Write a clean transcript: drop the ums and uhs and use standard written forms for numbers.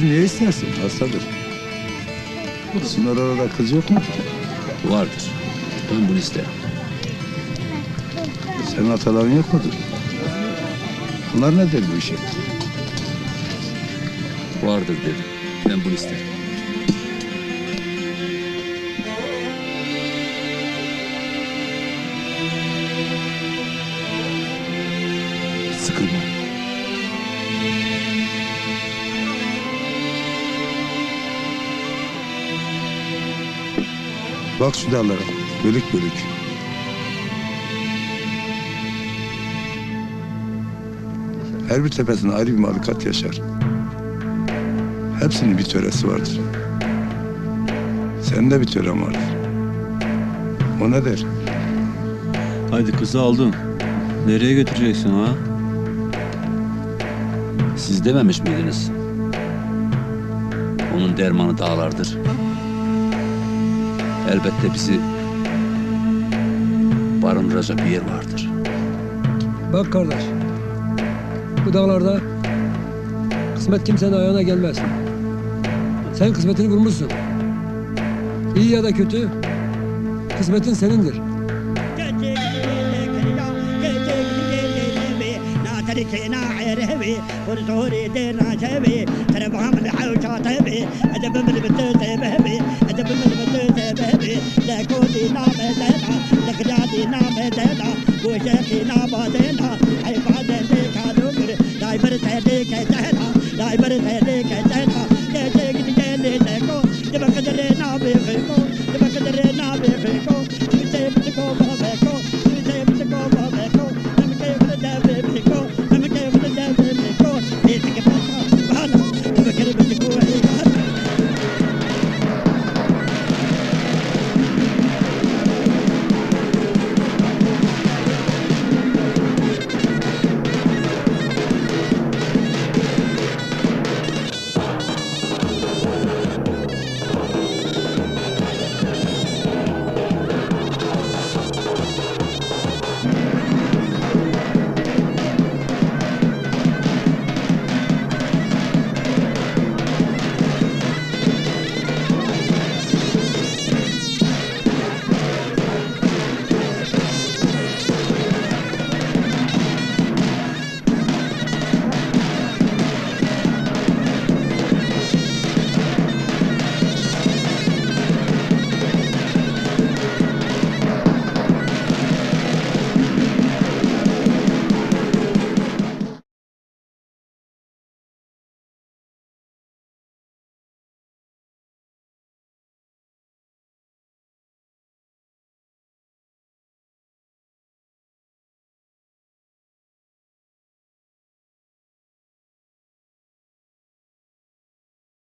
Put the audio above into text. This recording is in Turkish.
kızı niye istersin? Hastadır. Sizin orada kız yok mu? Vardır. Ben bunu isterim. Senin ataların yok mudur? Bunlar ne der bu işe? Vardır dedim. Ben bunu isterim. Sıkılma. Bak şu dağlara, bölük bölük. Her bir tepesinde ayrı bir mahlukat yaşar. Hepsinin bir töresi vardır. Senin de bir tören vardır. O ne der? Haydi kızı aldın. Nereye götüreceksin ha? Siz dememiş miydiniz? Onun dermanı dağlardır. Elbette bizi barındıracak bir yer vardır. Bak kardeş, bu dağlarda kısmet kimsenin ayağına gelmez. Sen kısmetini bulmuşsun. İyi ya da kötü, kısmetin senindir. تركنا عربي ورزوري دينا جبي تربهم الحوشة تبي أدب من بتوت بهبي أدب من بتوت بهبي لكودي نام دينا لكجادي نام دينا وشيخي نام دينا أي بعد ذيك هدوكر لا يبرد هديك دينا لا يبرد هديك